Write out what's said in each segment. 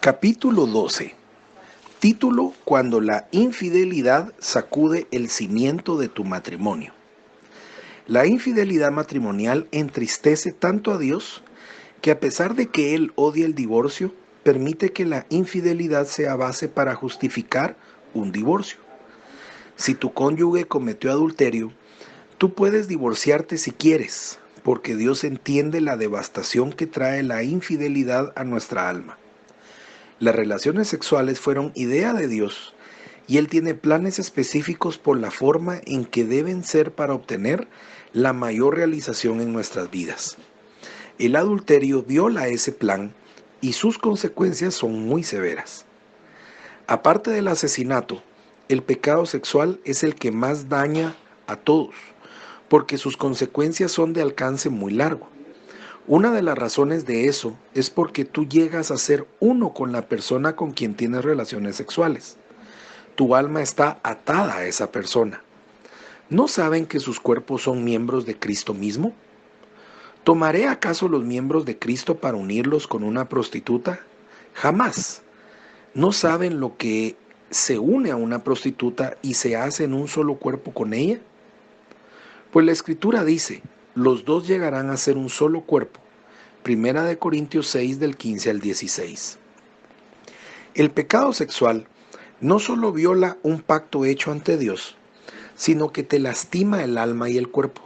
Capítulo 12. Título: Cuando la infidelidad sacude el cimiento de tu matrimonio. La infidelidad matrimonial entristece tanto a Dios que, a pesar de que Él odia el divorcio, permite que la infidelidad sea base para justificar un divorcio. Si tu cónyuge cometió adulterio, tú puedes divorciarte si quieres, porque Dios entiende la devastación que trae la infidelidad a nuestra alma. Las relaciones sexuales fueron idea de Dios y Él tiene planes específicos por la forma en que deben ser para obtener la mayor realización en nuestras vidas. El adulterio viola ese plan y sus consecuencias son muy severas. Aparte del asesinato, el pecado sexual es el que más daña a todos, porque sus consecuencias son de alcance muy largo. Una de las razones de eso es porque tú llegas a ser uno con la persona con quien tienes relaciones sexuales. Tu alma está atada a esa persona. ¿No saben que sus cuerpos son miembros de Cristo mismo? ¿Tomaré acaso los miembros de Cristo para unirlos con una prostituta? Jamás. ¿No saben lo que se une a una prostituta y se hace en un solo cuerpo con ella? Pues la Escritura dice, los dos llegarán a ser un solo cuerpo. Primera de Corintios 6 del 15 al 16. El pecado sexual no solo viola un pacto hecho ante Dios, sino que te lastima el alma y el cuerpo.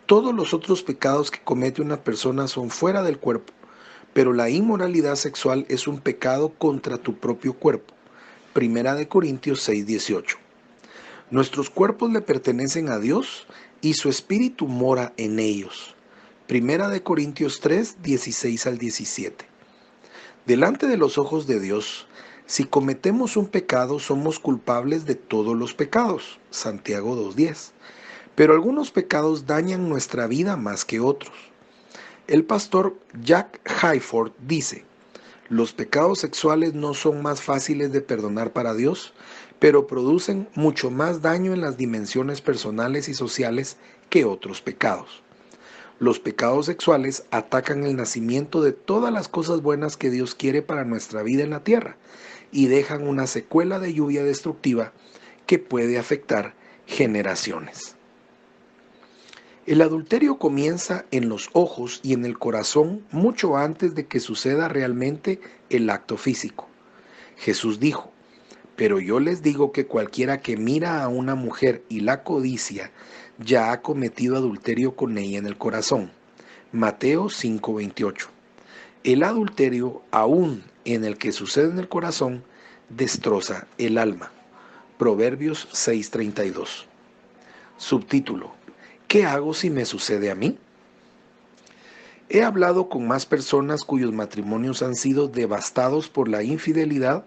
Todos los otros pecados que comete una persona son fuera del cuerpo, pero la inmoralidad sexual es un pecado contra tu propio cuerpo. Primera de Corintios 6, 18. Nuestros cuerpos le pertenecen a Dios y su espíritu mora en ellos. Primera de Corintios 3, 16 al 17. Delante de los ojos de Dios, si cometemos un pecado, somos culpables de todos los pecados. Santiago 2:10. Pero algunos pecados dañan nuestra vida más que otros. El pastor Jack Hayford dice, los pecados sexuales no son más fáciles de perdonar para Dios, pero producen mucho más daño en las dimensiones personales y sociales que otros pecados. Los pecados sexuales atacan el nacimiento de todas las cosas buenas que Dios quiere para nuestra vida en la tierra y dejan una secuela de lluvia destructiva que puede afectar generaciones. El adulterio comienza en los ojos y en el corazón mucho antes de que suceda realmente el acto físico. Jesús dijo, pero yo les digo que cualquiera que mira a una mujer y la codicia, ya ha cometido adulterio con ella en el corazón. Mateo 5:28. El adulterio, aún en el que sucede en el corazón, destroza el alma. Proverbios 6:32. Subtítulo: ¿Qué hago si me sucede a mí? He hablado con más personas cuyos matrimonios han sido devastados por la infidelidad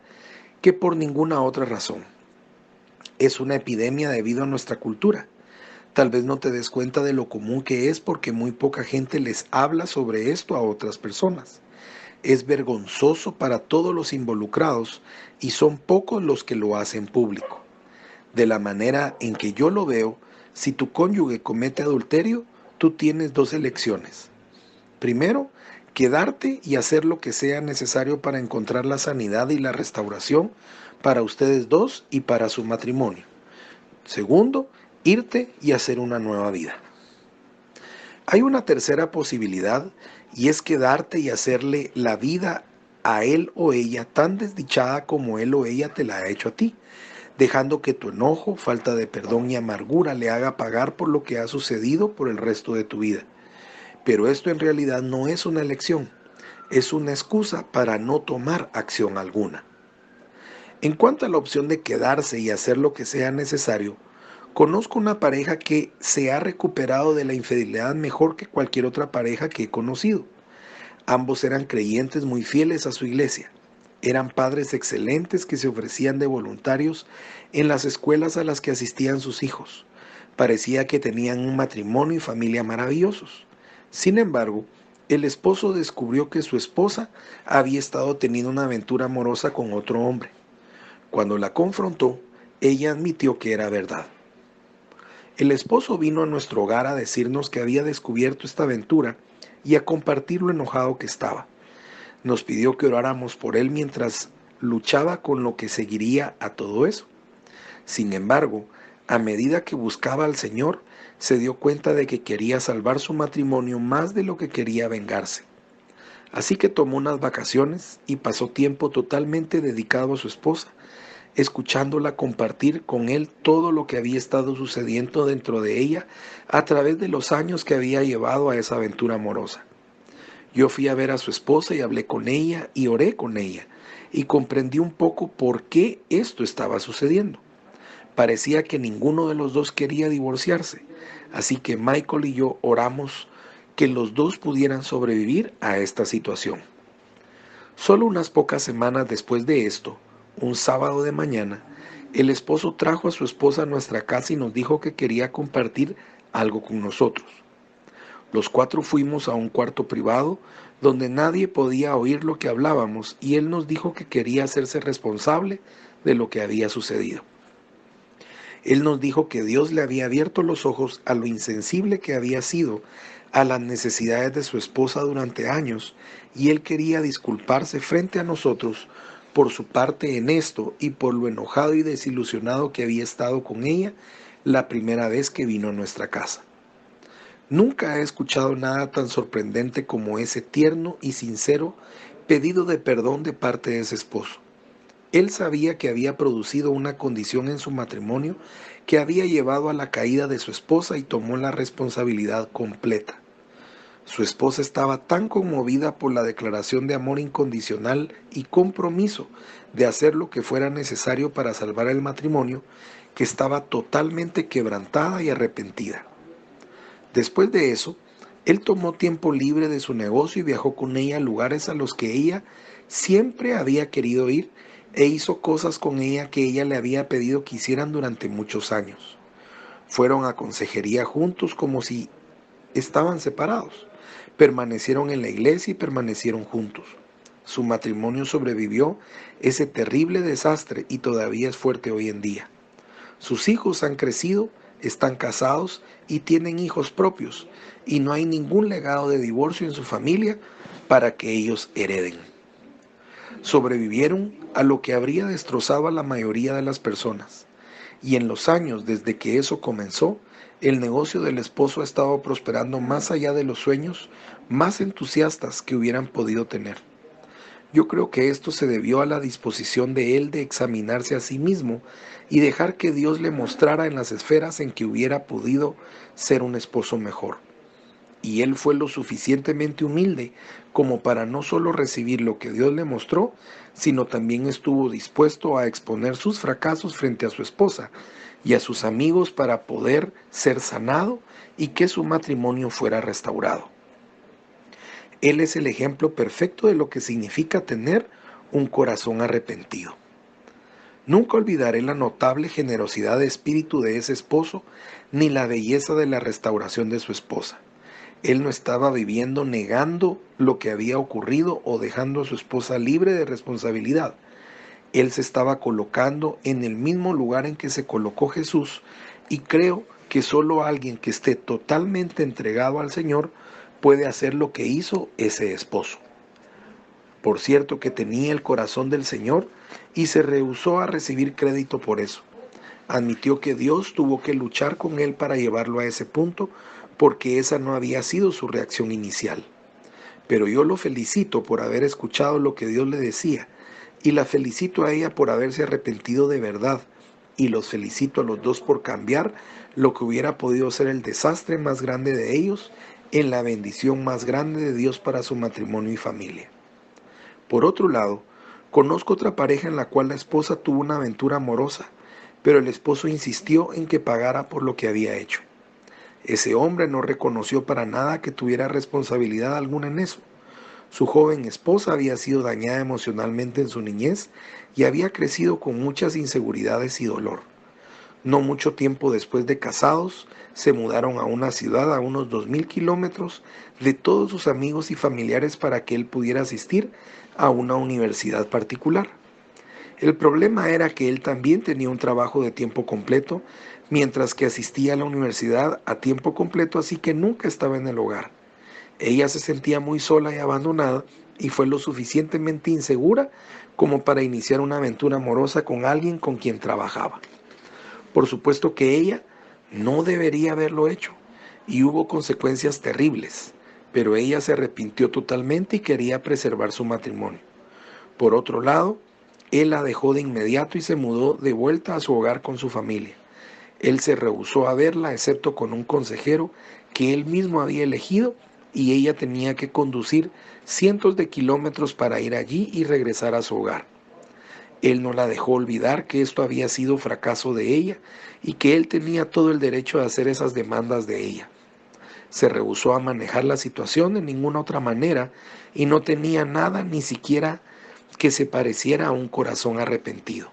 que por ninguna otra razón. Es una epidemia debido a nuestra cultura. Tal vez no te des cuenta de lo común que es porque muy poca gente les habla sobre esto a otras personas. Es vergonzoso para todos los involucrados y son pocos los que lo hacen público. De la manera en que yo lo veo, si tu cónyuge comete adulterio, tú tienes dos elecciones. Primero, quedarte y hacer lo que sea necesario para encontrar la sanidad y la restauración para ustedes dos y para su matrimonio. Segundo, irte y hacer una nueva vida. Hay una tercera posibilidad y es quedarte y hacerle la vida a él o ella tan desdichada como él o ella te la ha hecho a ti, dejando que tu enojo, falta de perdón y amargura le haga pagar por lo que ha sucedido por el resto de tu vida. Pero esto en realidad no es una elección, es una excusa para no tomar acción alguna. En cuanto a la opción de quedarse y hacer lo que sea necesario, conozco una pareja que se ha recuperado de la infidelidad mejor que cualquier otra pareja que he conocido. Ambos eran creyentes muy fieles a su iglesia. Eran padres excelentes que se ofrecían de voluntarios en las escuelas a las que asistían sus hijos. Parecía que tenían un matrimonio y familia maravillosos. Sin embargo, el esposo descubrió que su esposa había estado teniendo una aventura amorosa con otro hombre. Cuando la confrontó, ella admitió que era verdad. El esposo vino a nuestro hogar a decirnos que había descubierto esta aventura y a compartir lo enojado que estaba. Nos pidió que oráramos por él mientras luchaba con lo que seguiría a todo eso. Sin embargo, a medida que buscaba al Señor, se dio cuenta de que quería salvar su matrimonio más de lo que quería vengarse. Así que tomó unas vacaciones y pasó tiempo totalmente dedicado a su esposa, escuchándola compartir con él todo lo que había estado sucediendo dentro de ella a través de los años que había llevado a esa aventura amorosa. Yo fui a ver a su esposa y hablé con ella y oré con ella y comprendí un poco por qué esto estaba sucediendo. Parecía que ninguno de los dos quería divorciarse, así que Michael y yo oramos que los dos pudieran sobrevivir a esta situación. Solo unas pocas semanas después de esto, un sábado de mañana, el esposo trajo a su esposa a nuestra casa y nos dijo que quería compartir algo con nosotros. Los cuatro fuimos a un cuarto privado donde nadie podía oír lo que hablábamos y él nos dijo que quería hacerse responsable de lo que había sucedido. Él nos dijo que Dios le había abierto los ojos a lo insensible que había sido a las necesidades de su esposa durante años y él quería disculparse frente a nosotros por su parte en esto y por lo enojado y desilusionado que había estado con ella la primera vez que vino a nuestra casa. Nunca he escuchado nada tan sorprendente como ese tierno y sincero pedido de perdón de parte de ese esposo. Él sabía que había producido una condición en su matrimonio que había llevado a la caída de su esposa y tomó la responsabilidad completa. Su esposa estaba tan conmovida por la declaración de amor incondicional y compromiso de hacer lo que fuera necesario para salvar el matrimonio que estaba totalmente quebrantada y arrepentida. Después de eso, él tomó tiempo libre de su negocio y viajó con ella a lugares a los que ella siempre había querido ir e hizo cosas con ella que ella le había pedido que hicieran durante muchos años. Fueron a consejería juntos como si estaban separados. Permanecieron en la iglesia y permanecieron juntos. Su matrimonio sobrevivió ese terrible desastre y todavía es fuerte hoy en día. Sus hijos han crecido, están casados y tienen hijos propios, y no hay ningún legado de divorcio en su familia para que ellos hereden. Sobrevivieron a lo que habría destrozado a la mayoría de las personas, y en los años desde que eso comenzó, el negocio del esposo ha estado prosperando más allá de los sueños más entusiastas que hubieran podido tener. Yo creo que esto se debió a la disposición de él de examinarse a sí mismo y dejar que Dios le mostrara en las esferas en que hubiera podido ser un esposo mejor. Y él fue lo suficientemente humilde como para no solo recibir lo que Dios le mostró, sino también estuvo dispuesto a exponer sus fracasos frente a su esposa y a sus amigos para poder ser sanado y que su matrimonio fuera restaurado. Él es el ejemplo perfecto de lo que significa tener un corazón arrepentido. Nunca olvidaré la notable generosidad de espíritu de ese esposo, ni la belleza de la restauración de su esposa. Él no estaba viviendo negando lo que había ocurrido o dejando a su esposa libre de responsabilidad. Él se estaba colocando en el mismo lugar en que se colocó Jesús, y creo que solo alguien que esté totalmente entregado al Señor puede hacer lo que hizo ese esposo. Por cierto que tenía el corazón del Señor y se rehusó a recibir crédito por eso. Admitió que Dios tuvo que luchar con él para llevarlo a ese punto porque esa no había sido su reacción inicial. Pero yo lo felicito por haber escuchado lo que Dios le decía y la felicito a ella por haberse arrepentido de verdad y los felicito a los dos por cambiar lo que hubiera podido ser el desastre más grande de ellos en la bendición más grande de Dios para su matrimonio y familia. Por otro lado, conozco otra pareja en la cual la esposa tuvo una aventura amorosa, pero el esposo insistió en que pagara por lo que había hecho. Ese hombre no reconoció para nada que tuviera responsabilidad alguna en eso. Su joven esposa había sido dañada emocionalmente en su niñez y había crecido con muchas inseguridades y dolor. No mucho tiempo después de casados, se mudaron a una ciudad a unos 2000 kilómetros de todos sus amigos y familiares para que él pudiera asistir a una universidad particular. El problema era que él también tenía un trabajo de tiempo completo, mientras que asistía a la universidad a tiempo completo, así que nunca estaba en el hogar. Ella se sentía muy sola y abandonada y fue lo suficientemente insegura como para iniciar una aventura amorosa con alguien con quien trabajaba. Por supuesto que ella no debería haberlo hecho y hubo consecuencias terribles, pero ella se arrepintió totalmente y quería preservar su matrimonio. Por otro lado, él la dejó de inmediato y se mudó de vuelta a su hogar con su familia. Él se rehusó a verla excepto con un consejero que él mismo había elegido y ella tenía que conducir cientos de kilómetros para ir allí y regresar a su hogar. Él no la dejó olvidar que esto había sido fracaso de ella y que él tenía todo el derecho de hacer esas demandas de ella. Se rehusó a manejar la situación de ninguna otra manera y no tenía nada ni siquiera que se pareciera a un corazón arrepentido.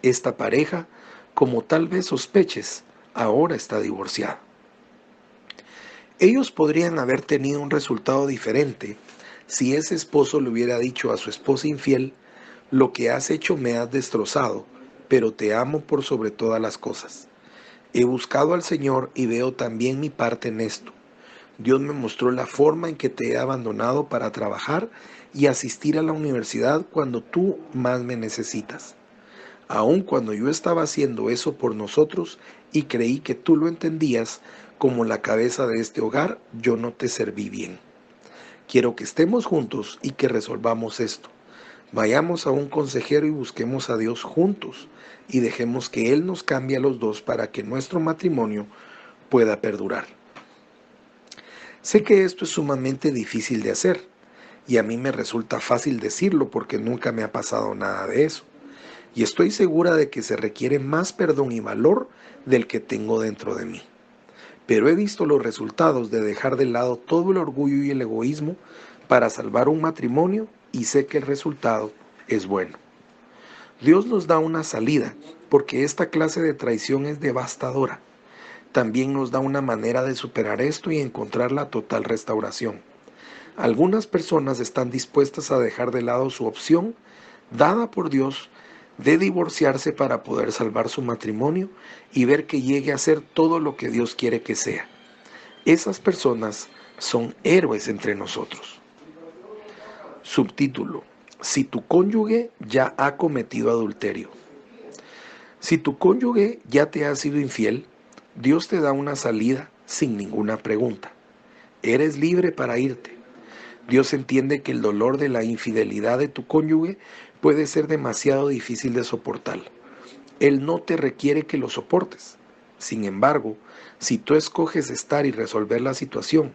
Esta pareja, como tal vez sospeches, ahora está divorciada. Ellos podrían haber tenido un resultado diferente si ese esposo le hubiera dicho a su esposa infiel: lo que has hecho me has destrozado, pero te amo por sobre todas las cosas. He buscado al Señor y veo también mi parte en esto. Dios me mostró la forma en que te he abandonado para trabajar y asistir a la universidad cuando tú más me necesitas. Aun cuando yo estaba haciendo eso por nosotros y creí que tú lo entendías, como la cabeza de este hogar, yo no te serví bien. Quiero que estemos juntos y que resolvamos esto. Vayamos a un consejero y busquemos a Dios juntos y dejemos que Él nos cambie a los dos para que nuestro matrimonio pueda perdurar. Sé que esto es sumamente difícil de hacer y a mí me resulta fácil decirlo porque nunca me ha pasado nada de eso. Y estoy segura de que se requiere más perdón y valor del que tengo dentro de mí. Pero he visto los resultados de dejar de lado todo el orgullo y el egoísmo para salvar un matrimonio y sé que el resultado es bueno. Dios nos da una salida porque esta clase de traición es devastadora. También nos da una manera de superar esto y encontrar la total restauración. Algunas personas están dispuestas a dejar de lado su opción, dada por Dios, de divorciarse para poder salvar su matrimonio y ver que llegue a ser todo lo que Dios quiere que sea. Esas personas son héroes entre nosotros. Subtítulo: si tu cónyuge ya ha cometido adulterio. Si tu cónyuge ya te ha sido infiel, Dios te da una salida sin ninguna pregunta. Eres libre para irte. Dios entiende que el dolor de la infidelidad de tu cónyuge puede ser demasiado difícil de soportar. Él no te requiere que lo soportes. Sin embargo, si tú escoges estar y resolver la situación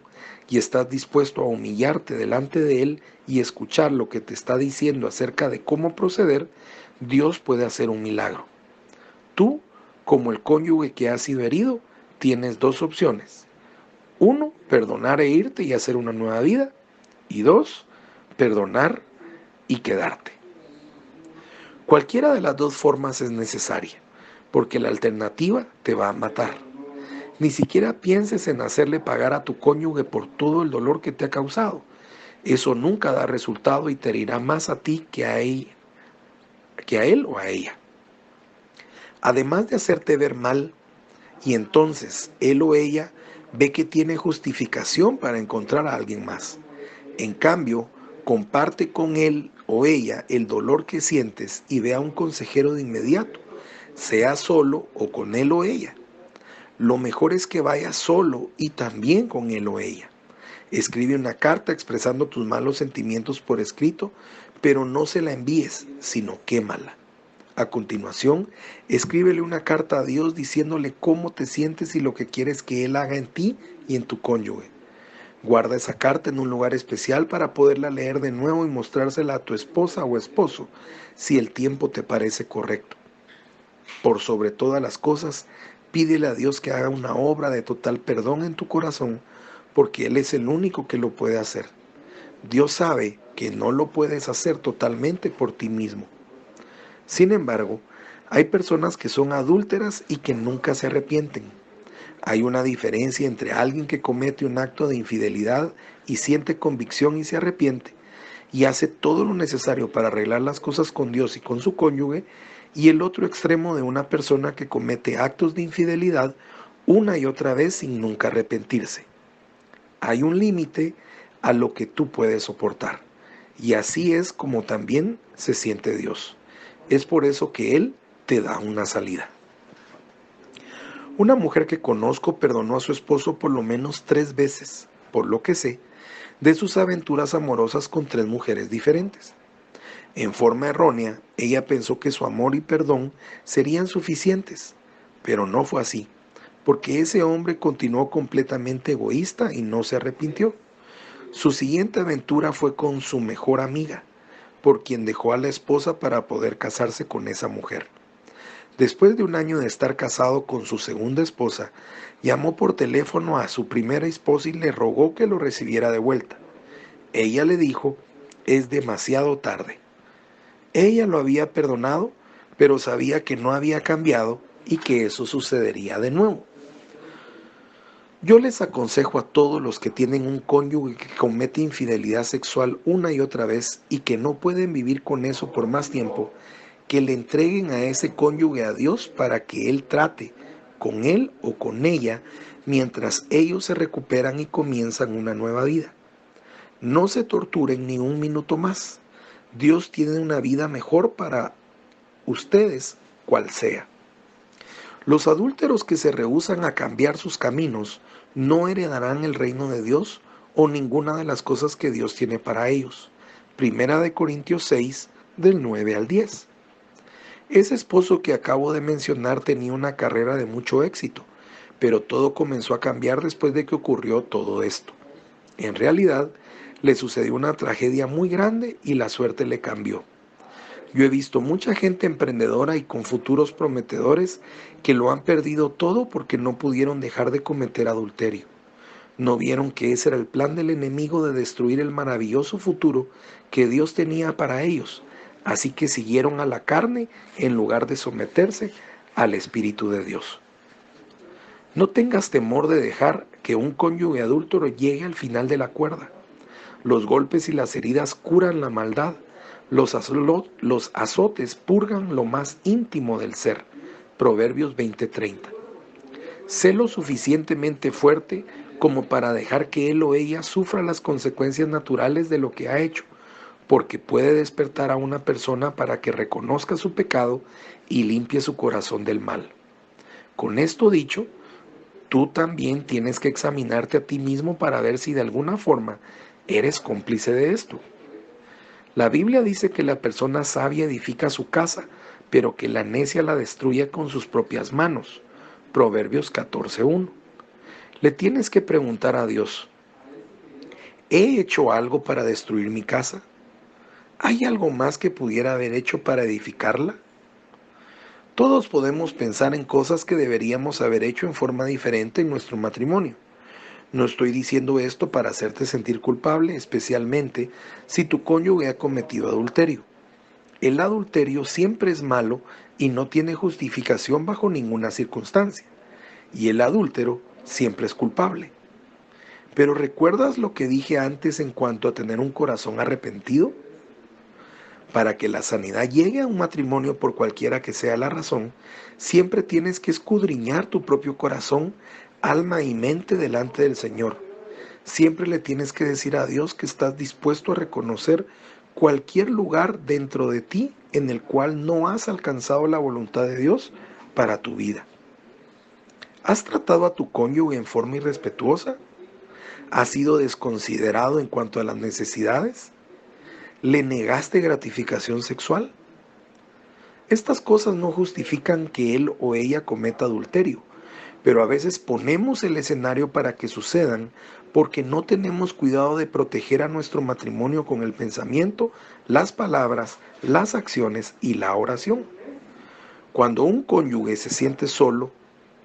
y estás dispuesto a humillarte delante de Él y escuchar lo que te está diciendo acerca de cómo proceder, Dios puede hacer un milagro. Tú, como el cónyuge que ha sido herido, tienes dos opciones. 1, perdonar e irte y hacer una nueva vida. Y 2, perdonar y quedarte. Cualquiera de las dos formas es necesaria, porque la alternativa te va a matar. Ni siquiera pienses en hacerle pagar a tu cónyuge por todo el dolor que te ha causado. Eso nunca da resultado y te herirá más a ti que a él o a ella. Además de hacerte ver mal, y entonces él o ella ve que tiene justificación para encontrar a alguien más. En cambio, comparte con él o ella el dolor que sientes y ve a un consejero de inmediato, sea solo o con él o ella. Lo mejor es que vayas solo y también con él o ella. Escribe una carta expresando tus malos sentimientos por escrito, pero no se la envíes, sino quémala. A continuación, escríbele una carta a Dios diciéndole cómo te sientes y lo que quieres que Él haga en ti y en tu cónyuge. Guarda esa carta en un lugar especial para poderla leer de nuevo y mostrársela a tu esposa o esposo, si el tiempo te parece correcto. Por sobre todas las cosas, pídele a Dios que haga una obra de total perdón en tu corazón, porque Él es el único que lo puede hacer. Dios sabe que no lo puedes hacer totalmente por ti mismo. Sin embargo, hay personas que son adúlteras y que nunca se arrepienten. Hay una diferencia entre alguien que comete un acto de infidelidad y siente convicción y se arrepiente y hace todo lo necesario para arreglar las cosas con Dios y con su cónyuge, y el otro extremo de una persona que comete actos de infidelidad una y otra vez sin nunca arrepentirse. Hay un límite a lo que tú puedes soportar, Y así es como también se siente Dios. Es por eso que Él te da una salida. Una mujer que conozco perdonó a su esposo por lo menos 3 veces, por lo que sé, de sus aventuras amorosas con 3 mujeres diferentes. En forma errónea, ella pensó que su amor y perdón serían suficientes, pero no fue así, porque ese hombre continuó completamente egoísta y no se arrepintió. Su siguiente aventura fue con su mejor amiga, por quien dejó a la esposa para poder casarse con esa mujer. Después de un año de estar casado con su segunda esposa, llamó por teléfono a su primera esposa y le rogó que lo recibiera de vuelta. Ella le dijo, es demasiado tarde. Ella lo había perdonado, pero sabía que no había cambiado y que eso sucedería de nuevo. Yo les aconsejo a todos los que tienen un cónyuge que comete infidelidad sexual una y otra vez y que no pueden vivir con eso por más tiempo, que le entreguen a ese cónyuge a Dios para que Él trate con él o con ella mientras ellos se recuperan y comienzan una nueva vida. No se torturen ni un minuto más. Dios tiene una vida mejor para ustedes, cual sea. Los adúlteros que se rehúsan a cambiar sus caminos no heredarán el reino de Dios o ninguna de las cosas que Dios tiene para ellos. Primera de Corintios 6, del 9 al 10. Ese esposo que acabo de mencionar tenía una carrera de mucho éxito, pero todo comenzó a cambiar después de que ocurrió todo esto. En realidad, le sucedió una tragedia muy grande y la suerte le cambió. Yo he visto mucha gente emprendedora y con futuros prometedores que lo han perdido todo porque no pudieron dejar de cometer adulterio. No vieron que ese era el plan del enemigo de destruir el maravilloso futuro que Dios tenía para ellos, así que siguieron a la carne en lugar de someterse al Espíritu de Dios. No tengas temor de dejar que un cónyuge adúltero llegue al final de la cuerda. Los golpes y las heridas curan la maldad. Los azotes purgan lo más íntimo del ser. Proverbios 20:30. Sé lo suficientemente fuerte como para dejar que él o ella sufra las consecuencias naturales de lo que ha hecho, porque puede despertar a una persona para que reconozca su pecado y limpie su corazón del mal. Con esto dicho, tú también tienes que examinarte a ti mismo para ver si de alguna forma eres cómplice de esto. La Biblia dice que la persona sabia edifica su casa, pero que la necia la destruye con sus propias manos. Proverbios 14:1. Le tienes que preguntar a Dios, ¿he hecho algo para destruir mi casa? ¿Hay algo más que pudiera haber hecho para edificarla? Todos podemos pensar en cosas que deberíamos haber hecho en forma diferente en nuestro matrimonio. No estoy diciendo esto para hacerte sentir culpable, especialmente si tu cónyuge ha cometido adulterio. El adulterio siempre es malo y no tiene justificación bajo ninguna circunstancia. Y el adúltero siempre es culpable. Pero ¿recuerdas lo que dije antes en cuanto a tener un corazón arrepentido? Para que la sanidad llegue a un matrimonio por cualquiera que sea la razón, siempre tienes que escudriñar tu propio corazón, alma y mente delante del Señor. Siempre le tienes que decir a Dios que estás dispuesto a reconocer cualquier lugar dentro de ti en el cual no has alcanzado la voluntad de Dios para tu vida. ¿Has tratado a tu cónyuge en forma irrespetuosa? ¿Has sido desconsiderado en cuanto a las necesidades? ¿Le negaste gratificación sexual? Estas cosas no justifican que él o ella cometa adulterio, pero a veces ponemos el escenario para que sucedan porque no tenemos cuidado de proteger a nuestro matrimonio con el pensamiento, las palabras, las acciones y la oración. Cuando un cónyuge se siente solo,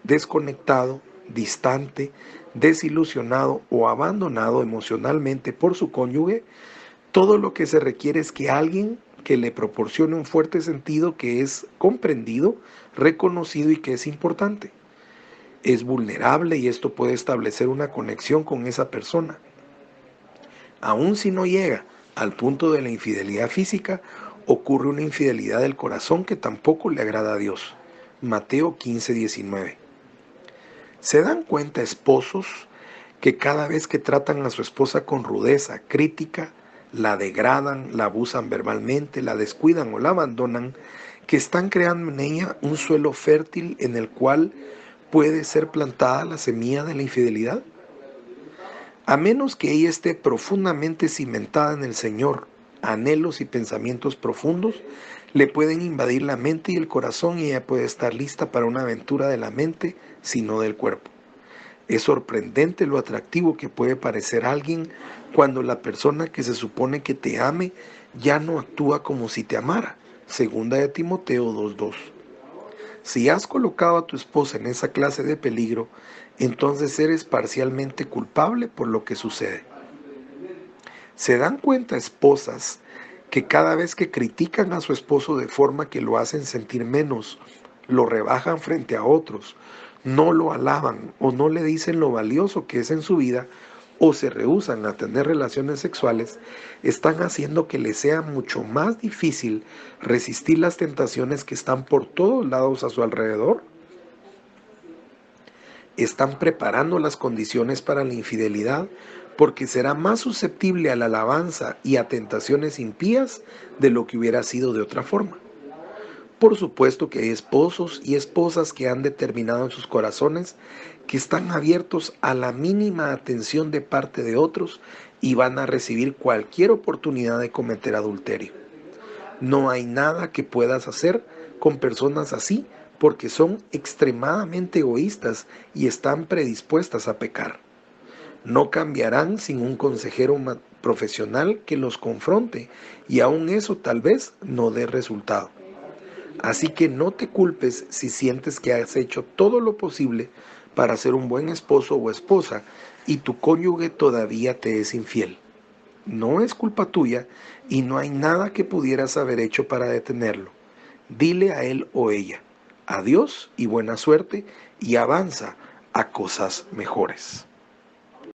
desconectado, distante, desilusionado o abandonado emocionalmente por su cónyuge, todo lo que se requiere es que alguien que le proporcione un fuerte sentido que es comprendido, reconocido y que es importante. Es vulnerable y esto puede establecer una conexión con esa persona. Aun si no llega al punto de la infidelidad física, ocurre una infidelidad del corazón que tampoco le agrada a Dios. Mateo 15:19. ¿Se dan cuenta, esposos, que cada vez que tratan a su esposa con rudeza, crítica, la degradan, la abusan verbalmente, la descuidan o la abandonan, que están creando en ella un suelo fértil en el cual puede ser plantada la semilla de la infidelidad? A menos que ella esté profundamente cimentada en el Señor, anhelos y pensamientos profundos le pueden invadir la mente y el corazón y ella puede estar lista para una aventura de la mente, sino del cuerpo. Es sorprendente lo atractivo que puede parecer alguien cuando la persona que se supone que te ame ya no actúa como si te amara. Segunda de Timoteo 2:2. Si has colocado a tu esposa en esa clase de peligro, entonces eres parcialmente culpable por lo que sucede. ¿Se dan cuenta, esposas, que cada vez que critican a su esposo de forma que lo hacen sentir menos, lo rebajan frente a otros, no lo alaban o no le dicen lo valioso que es en su vida, o se rehúsan a tener relaciones sexuales, están haciendo que les sea mucho más difícil resistir las tentaciones que están por todos lados a su alrededor? Están preparando las condiciones para la infidelidad porque será más susceptible a la alabanza y a tentaciones impías de lo que hubiera sido de otra forma. Por supuesto que hay esposos y esposas que han determinado en sus corazones que están abiertos a la mínima atención de parte de otros y van a recibir cualquier oportunidad de cometer adulterio. No hay nada que puedas hacer con personas así porque son extremadamente egoístas y están predispuestas a pecar. No cambiarán sin un consejero profesional que los confronte y aun eso tal vez no dé resultado. Así que no te culpes si sientes que has hecho todo lo posible para ser un buen esposo o esposa y tu cónyuge todavía te es infiel. No es culpa tuya y no hay nada que pudieras haber hecho para detenerlo. Dile a él o ella, adiós y buena suerte y avanza a cosas mejores.